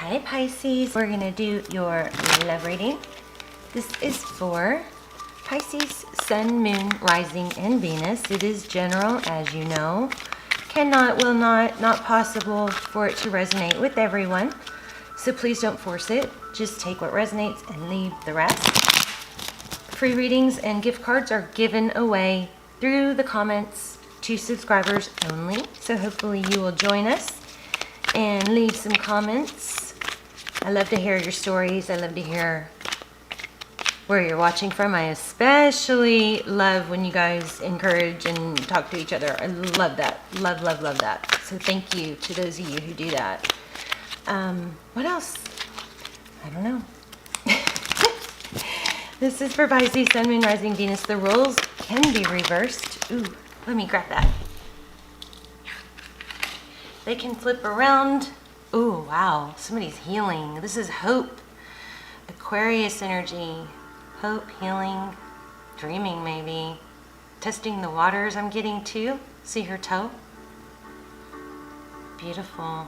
Hi Pisces, we're going to do your love reading. This is for Pisces, Sun, Moon, Rising, and Venus. It is general, as you know. Cannot, will not possible for it to resonate with everyone. So please don't force it. Just take what resonates and leave the rest. Free readings and gift cards are given away through the comments to subscribers only. So hopefully you will join us and leave some comments. I love to hear your stories. I love to hear where you're watching from. I especially love when you guys encourage and talk to each other. I love that. Love that. So thank you to those of you who do that. What else? I don't know. This is for Pisces, Sun, Moon, Rising, Venus. The roles can be reversed. Ooh, let me grab that. They can flip around. Ooh, wow. Somebody's healing. This is hope. Aquarius energy. Hope, healing, dreaming maybe. Testing the waters I'm getting too. See her toe? Beautiful.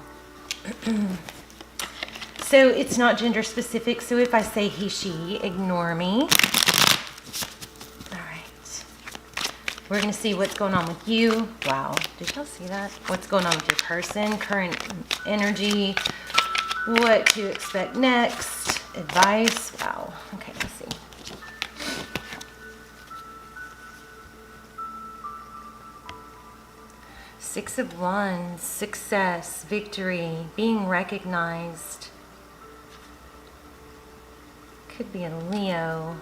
So it's not gender specific. So if I say he, she, ignore me. All right. We're going to see what's going on with you. Wow. Did y'all see that? What's going on with your person, current energy, what to expect next, advice. Wow. Okay, let's see. Six of Wands, success, victory, being recognized. Could be a Leo.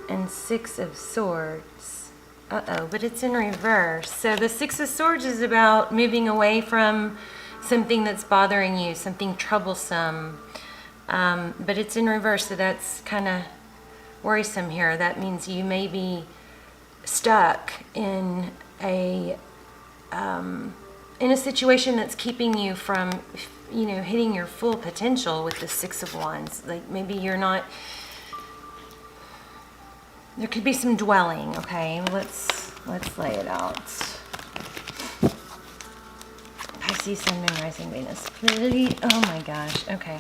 And Six of Swords. Uh-oh, but it's in reverse. So the Six of Swords is about moving away from something that's bothering you, something troublesome. But it's in reverse, so that's kind of worrisome here. That means you may be stuck in a situation that's keeping you from, hitting your full potential with the Six of Wands. Like maybe you're not. There could be some dwelling. Okay, let's lay it out. Pisces, Sun, Moon, Rising, Venus. Please. Oh my gosh. Okay.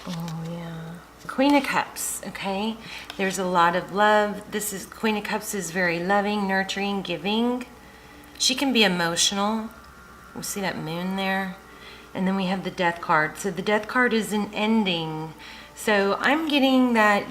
Oh yeah. Queen of Cups. Okay. There's a lot of love. Queen of Cups is very loving, nurturing, giving. She can be emotional. We see that moon there. And then we have the Death card. So the Death card is an ending. So I'm getting that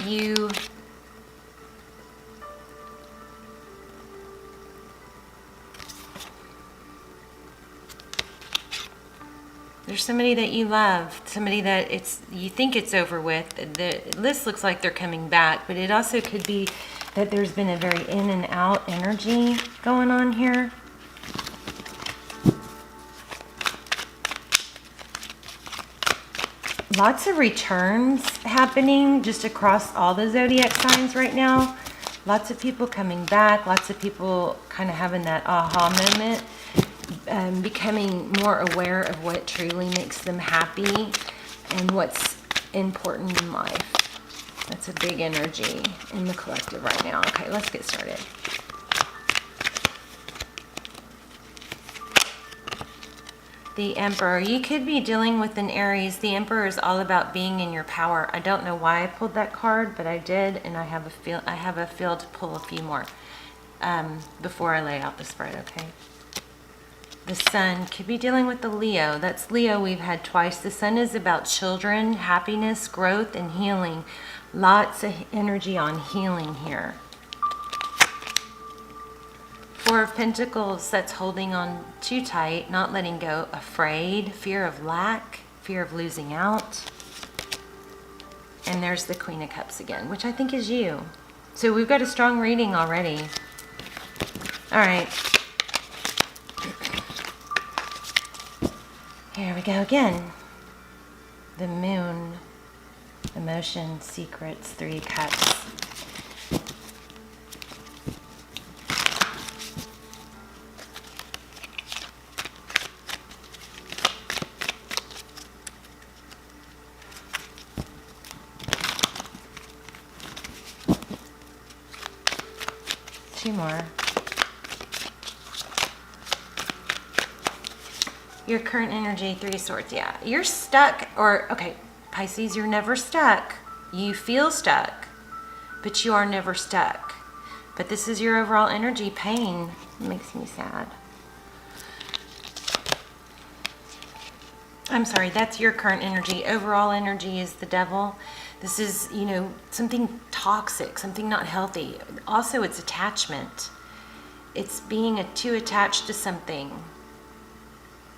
there's somebody that you love, somebody that you think it's over with. The list looks like they're coming back, but it also could be that there's been a very in and out energy going on here. Lots of returns happening just across all the zodiac signs right now. Lots of people coming back. Lots of people kind of having that aha moment, becoming more aware of what truly makes them happy and what's important in life. That's a big energy in the collective right now. Okay, let's get started. The Emperor. You could be dealing with an Aries. The Emperor is all about being in your power. I don't know why I pulled that card, but I did, and I have a feel to pull a few more before I lay out the spread, okay? The Sun could be dealing with the Leo. That's Leo we've had twice. The Sun is about children, happiness, growth, and healing. Lots of energy on healing here. Four of Pentacles, that's holding on too tight, not letting go, afraid, fear of lack, fear of losing out. And there's the Queen of Cups again, which I think is you. So we've got a strong reading already. All right. Here we go again. The Moon, emotion, secrets, Three Cups. Two more. Your current energy, Three of Swords. Yeah, you're stuck. Or, okay, Pisces, you're never stuck. You feel stuck, but you are never stuck. But this is your overall energy. Pain makes me sad. I'm sorry, that's your current energy. Overall energy is the Devil. This is, you know, something toxic, something not healthy. Also, it's attachment. It's being too attached to something.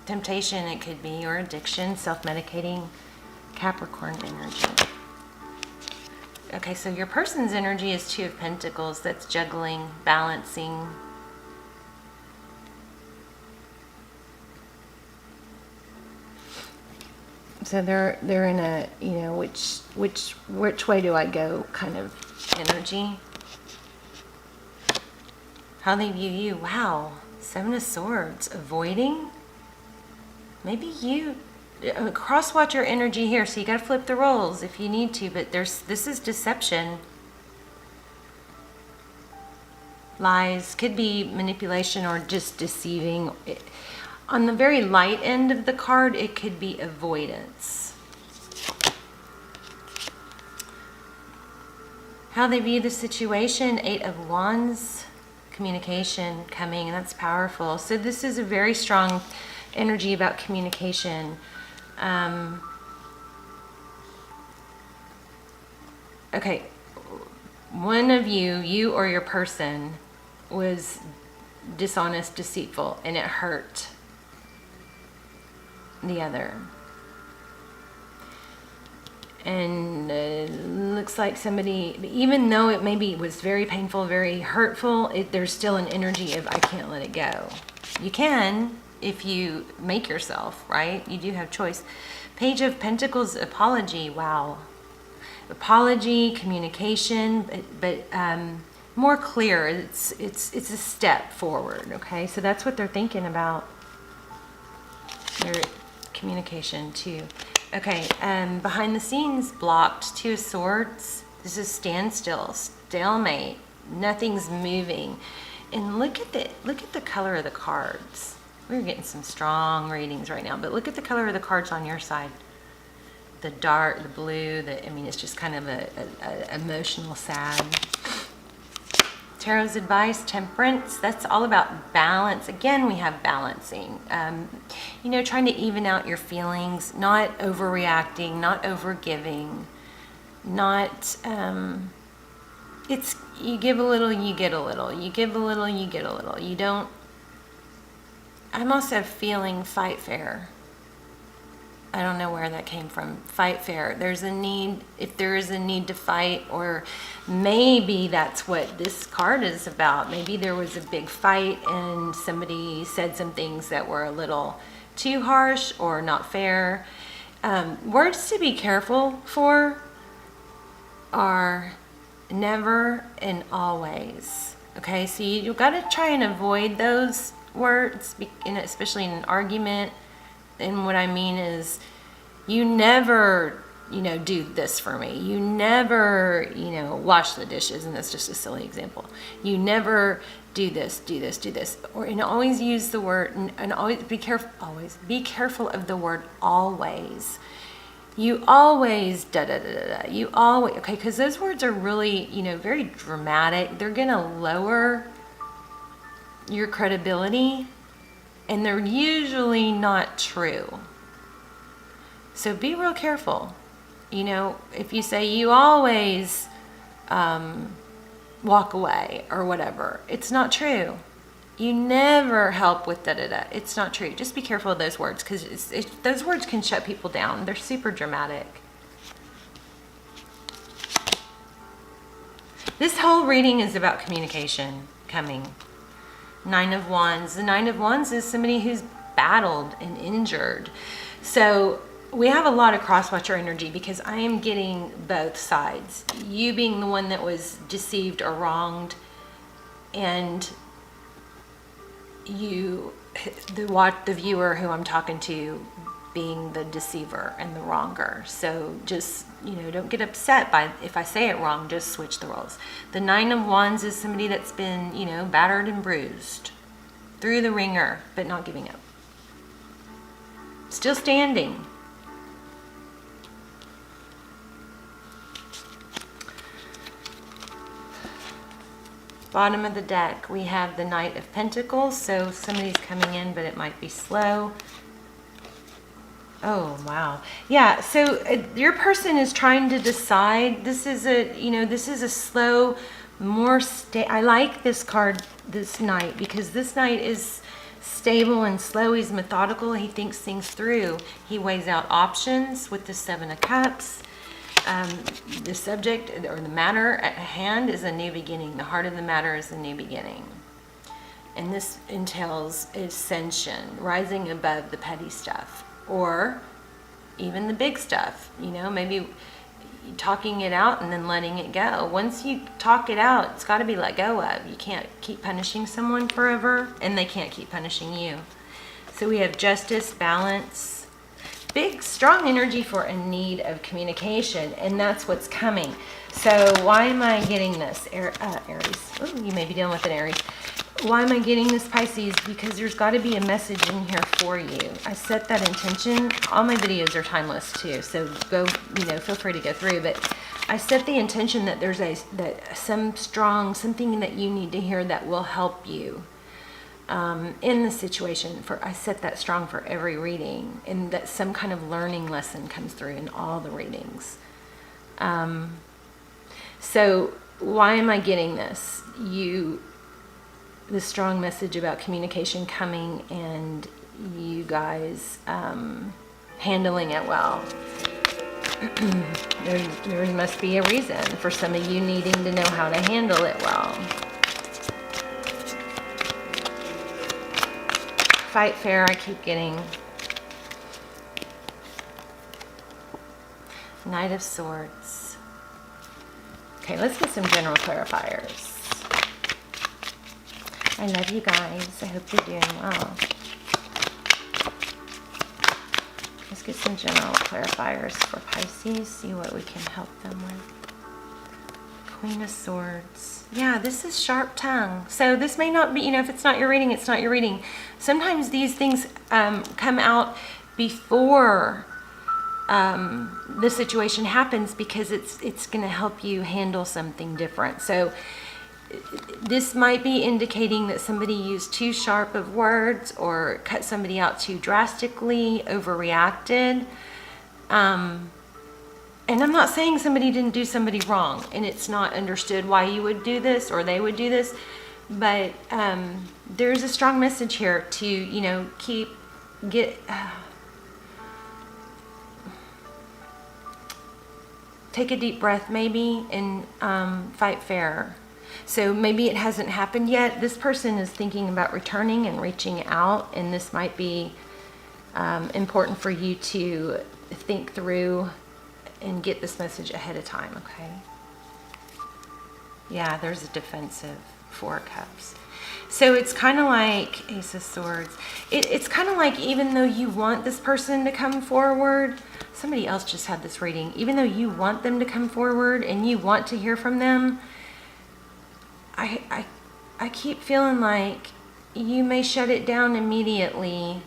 Temptation, it could be, or addiction, self-medicating. Capricorn energy. Okay, so your person's energy is Two of Pentacles. That's juggling, balancing. So they're in a, you know, which way do I go kind of energy. How they view you. Wow. Seven of Swords. Avoiding. Maybe you cross-watch your energy here, so you got to flip the roles if you need to, but this is deception. Lies, could be manipulation or just deceiving. On the very light end of the card, it could be avoidance. How they view the situation, Eight of Wands, communication coming, and that's powerful. So this is a very strong energy about communication. Okay, one of you or your person was dishonest, deceitful, and it hurt the other. And looks like somebody, even though it maybe was very painful, very hurtful, there's still an energy of I can't let it go. You can if you make yourself, right? You do have choice. Page of Pentacles, apology. Wow. Apology, communication, but more clear. It's a step forward, okay? So that's what they're thinking about. Their communication too. Okay, behind the scenes, blocked. Two of Swords. This is standstill, stalemate. Nothing's moving. And look at the color of the cards. We're getting some strong readings right now, but look at the color of the cards on your side. The dark, the blue, I mean, it's just kind of a emotional, sad. Tarot's advice, Temperance. That's all about balance. Again, we have balancing. You know, trying to even out your feelings, not overreacting, not overgiving, not, it's, you give a little, you get a little. You give a little, you get a little. You don't, I'm also feeling fight fair. I don't know where that came from. Fight fair. There's a need, if there is a need to fight, or maybe that's what this card is about. Maybe there was a big fight and somebody said some things that were a little too harsh or not fair. Words to be careful for are never and always. Okay, so you've got to try and avoid those words, especially in an argument. And what I mean is, you never, you know, do this for me. You never, you know, wash the dishes, and that's just a silly example. You never do this, do this, do this. And always use the word, and always be careful of the word always. You always, da da da da da. You always, okay, because those words are really, you know, very dramatic. They're going to lower your credibility. And they're usually not true. So be real careful. You know, if you say you always walk away or whatever, it's not true. You never help with da-da-da. It's not true. Just be careful of those words, because those words can shut people down. They're super dramatic. This whole reading is about communication coming. Nine of Wands. The Nine of Wands is somebody who's battled and injured. So we have a lot of cross-watcher energy, because I am getting both sides. You being the one that was deceived or wronged, and you, the viewer who I'm talking to, being the deceiver and the wronger. So just, you know, don't get upset if I say it wrong. Just switch the roles. The Nine of Wands is somebody that's been, you know, battered and bruised, through the ringer, but not giving up. Still standing. Bottom of the deck, we have the Knight of Pentacles. So somebody's coming in, but it might be slow. Oh, wow. Yeah, so your person is trying to decide. This is a, you know, this is a slow, more I like this card, this Knight, because this Knight is stable and slow. He's methodical. He thinks things through. He weighs out options with the Seven of Cups. The subject or the matter at hand is a new beginning. The heart of the matter is a new beginning. And this entails ascension, rising above the petty stuff, or even the big stuff, you know, maybe talking it out and then letting it go. Once you talk it out, it's got to be let go of. You can't keep punishing someone forever, and they can't keep punishing you. So we have justice, balance, big, strong energy for a need of communication, and that's what's coming. So why am I getting this, Aries? Ooh, you may be dealing with an Aries. Why am I getting this, Pisces? Because there's got to be a message in here for you. I set that intention. All my videos are timeless too, so go, you know, feel free to go through. But I set the intention that there's something that you need to hear that will help you in the situation. I set that strong for every reading, and that some kind of learning lesson comes through in all the readings. So why am I getting this? The strong message about communication coming, and you guys handling it well. there must be a reason for some of you needing to know how to handle it well. Fight fair, I keep getting. Knight of Swords. Okay, let's get some general clarifiers. I love you guys. I hope you're doing well. Let's get some general clarifiers for Pisces, see what we can help them with. Queen of Swords. Yeah, this is sharp tongue. So this may not be, you know, if it's not your reading, it's not your reading. Sometimes these things come out before the situation happens, because it's going to help you handle something different. So this might be indicating that somebody used too sharp of words, or cut somebody out too drastically, overreacted. And I'm not saying somebody didn't do somebody wrong and it's not understood why you would do this or they would do this, but there's a strong message here to, you know, take a deep breath maybe, and fight fair. So maybe it hasn't happened yet. This person is thinking about returning and reaching out, and this might be important for you to think through and get this message ahead of time, okay? Yeah, there's a defensive Four of Cups. So it's kind of like Ace of Swords. It's kind of like, even though you want this person to come forward, somebody else just had this reading, even though you want them to come forward and you want to hear from them, I keep feeling like you may shut it down immediately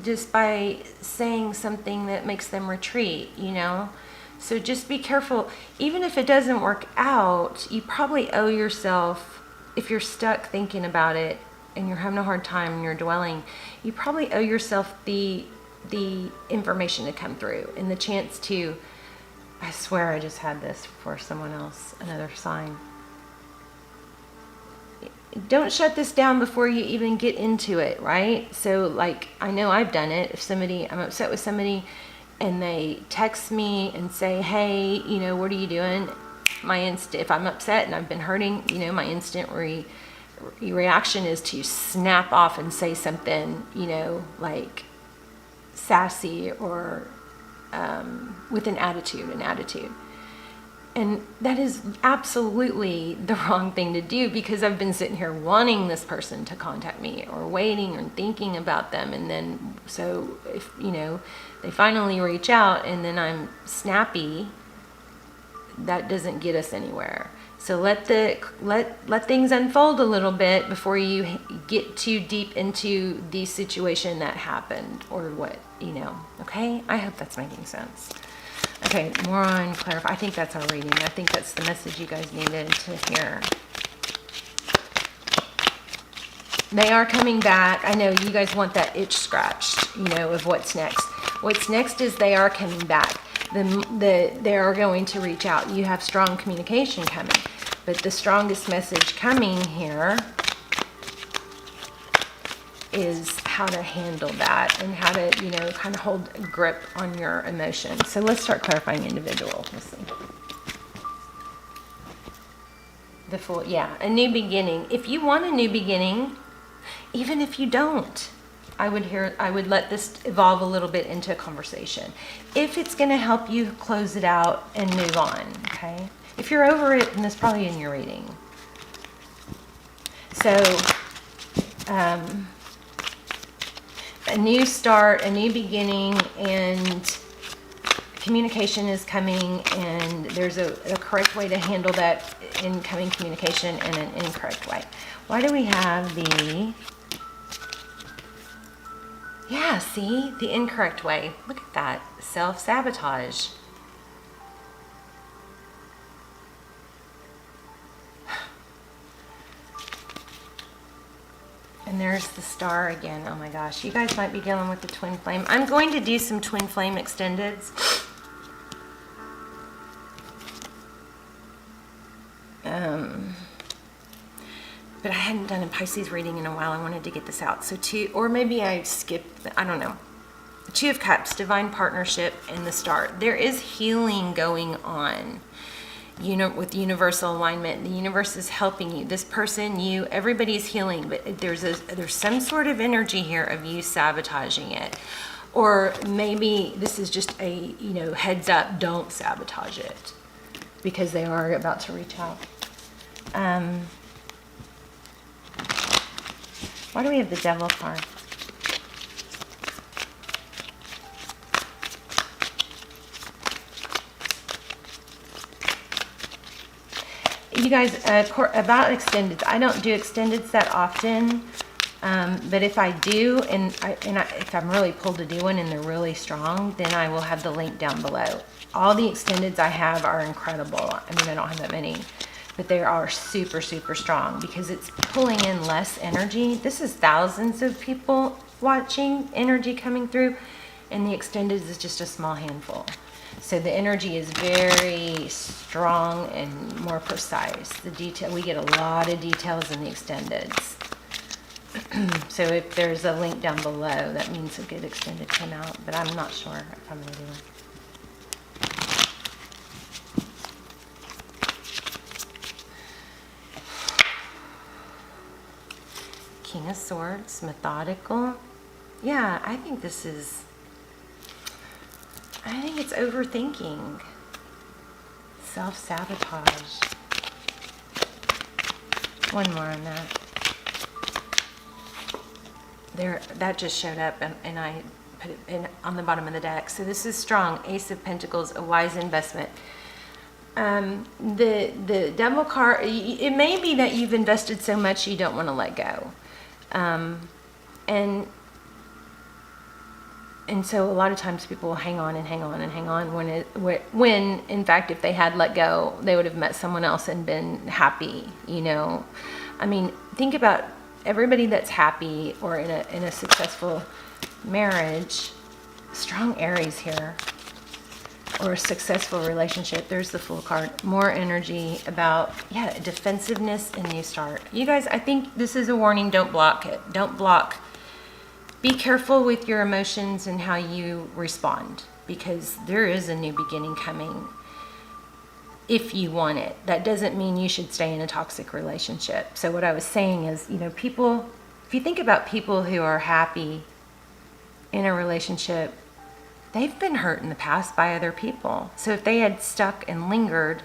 just by saying something that makes them retreat, you know? So just be careful. Even if it doesn't work out, you probably owe yourself, if you're stuck thinking about it and you're having a hard time and you're dwelling, you probably owe yourself the information to come through and the chance to, I swear I just had this for someone else, another sign. Don't shut this down before you even get into it, right? So like, I know I've done it. If I'm upset with somebody and they text me and say, hey, you know, what are you doing? If I'm upset and I've been hurting, you know, my instant reaction is to snap off and say something, you know, like sassy or with an attitude. And that is absolutely the wrong thing to do, because I've been sitting here wanting this person to contact me or waiting or thinking about them. And then, so if, you know, they finally reach out and then I'm snappy, that doesn't get us anywhere. So let things unfold a little bit before you get too deep into the situation that happened or what, okay? I hope that's making sense. Okay, more on clarify. I think that's our reading. I think that's the message you guys needed to hear. They are coming back. I know you guys want that itch scratched, of what's next. What's next is they are coming back. They are going to reach out. You have strong communication coming. But the strongest message coming here is how to handle that and how to, kind of hold a grip on your emotions. So let's start clarifying individual. Let's see. The Fool, yeah, a new beginning. If you want a new beginning, even if you don't, I would let this evolve a little bit into a conversation. If it's going to help you close it out and move on, okay? If you're over it, then it's probably in your reading. So, a new start, a new beginning, and communication is coming, and there's a correct way to handle that incoming communication and an incorrect way. Why do we have the... Yeah, see? The incorrect way. Look at that. Self-sabotage. And there's the Star again. Oh my gosh. You guys might be dealing with the twin flame. I'm going to do some twin flame extendeds. But I hadn't done a Pisces reading in a while. I wanted to get this out. So or maybe I skipped, I don't know. Two of Cups, divine partnership, and the Star. There is healing going on. With universal alignment, the universe is helping you. This person, everybody's healing, but there's some sort of energy here of you sabotaging it. Or maybe this is just a, heads up, don't sabotage it, because they are about to reach out. Why do we have the Devil card? You guys, about extendeds, I don't do extendeds that often, but if I do, if I'm really pulled to do one and they're really strong, then I will have the link down below. All the extendeds I have are incredible. I mean, I don't have that many, but they are super, super strong because it's pulling in less energy. This is thousands of people watching, energy coming through, and the extendeds is just a small handful. So the energy is very strong and more precise. We get a lot of details in the extendeds. So if there's a link down below, that means a good extended came out, but I'm not sure if I'm going to do it. King of Swords, methodical. Yeah, I think it's overthinking. Self-sabotage. One more on that. That just showed up, and I put it on the bottom of the deck. So this is strong. Ace of Pentacles, a wise investment. The Devil card, it may be that you've invested so much you don't want to let go. And so a lot of times people will hang on and hang on and hang on when in fact, if they had let go, they would have met someone else and been happy, I mean, think about everybody that's happy or in a successful marriage. Strong Aries here, or a successful relationship. There's the Fool card. More energy about, defensiveness and new start. You guys, I think this is a warning. Don't block it. Don't block. Be careful with your emotions and how you respond, because there is a new beginning coming if you want it. That doesn't mean you should stay in a toxic relationship. So what I was saying is, people, if you think about people who are happy in a relationship, they've been hurt in the past by other people. So if they had stuck and lingered,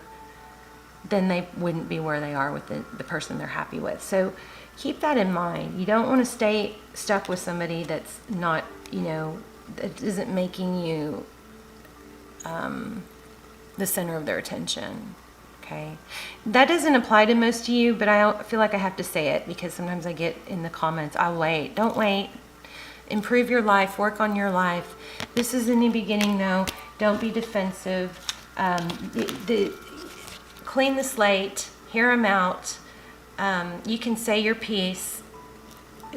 then they wouldn't be where they are with the person they're happy with. So keep that in mind. You don't want to stay stuck with somebody that's not, that isn't making you the center of their attention. okay? That doesn't apply to most of you, but I feel like I have to say it because sometimes I get in the comments, I'll wait. Don't wait. Improve your life. Work on your life. This is a new beginning, though. Don't be defensive. Clean the slate. Hear them out. You can say your piece.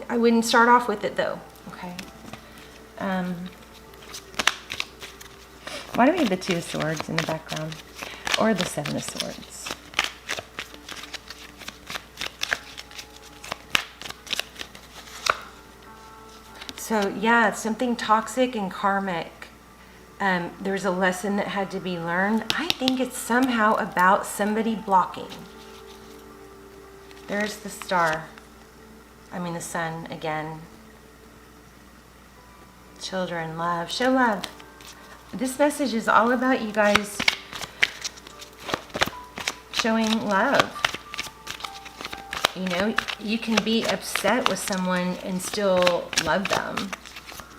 I wouldn't start off with it, though, okay? Why do we have the Two of Swords in the background? Or the Seven of Swords? So, yeah, something toxic and karmic. There's a lesson that had to be learned. I think it's somehow about somebody blocking. There's the star. The sun again. Children, love. Show love. This message is all about you guys showing love. You know, you can be upset with someone and still love them.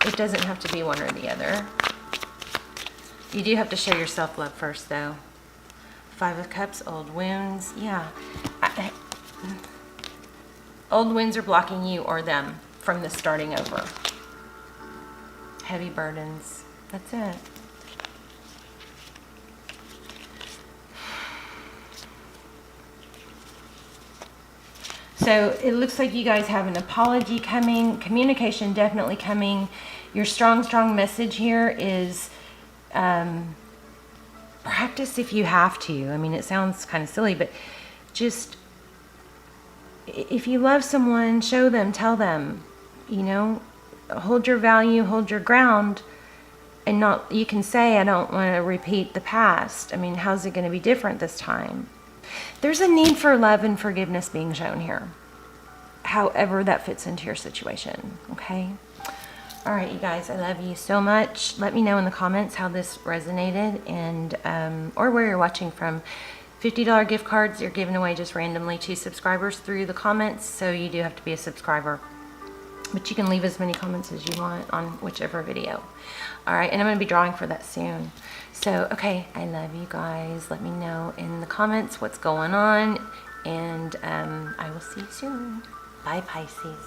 It doesn't have to be one or the other. You do have to show yourself love first, though. Five of Cups, old wounds. Yeah. Old wounds are blocking you or them from the starting over. Heavy burdens. That's it. So it looks like you guys have an apology coming, communication definitely coming. Your strong message here is practice if you have to. It sounds kind of silly, but just if you love someone, show them, tell them, hold your value, hold your ground, and not, you can say, I don't want to repeat the past. How's it going to be different this time? There's a need for love and forgiveness being shown here, however that fits into your situation, okay? All right, you guys, I love you so much. Let me know in the comments how this resonated and or where you're watching from. $50 gift cards are given away just randomly to subscribers through the comments, so you do have to be a subscriber. But you can leave as many comments as you want on whichever video. All right, and I'm going to be drawing for that soon. So, okay, I love you guys. Let me know in the comments what's going on, and I will see you soon. Bye, Pisces.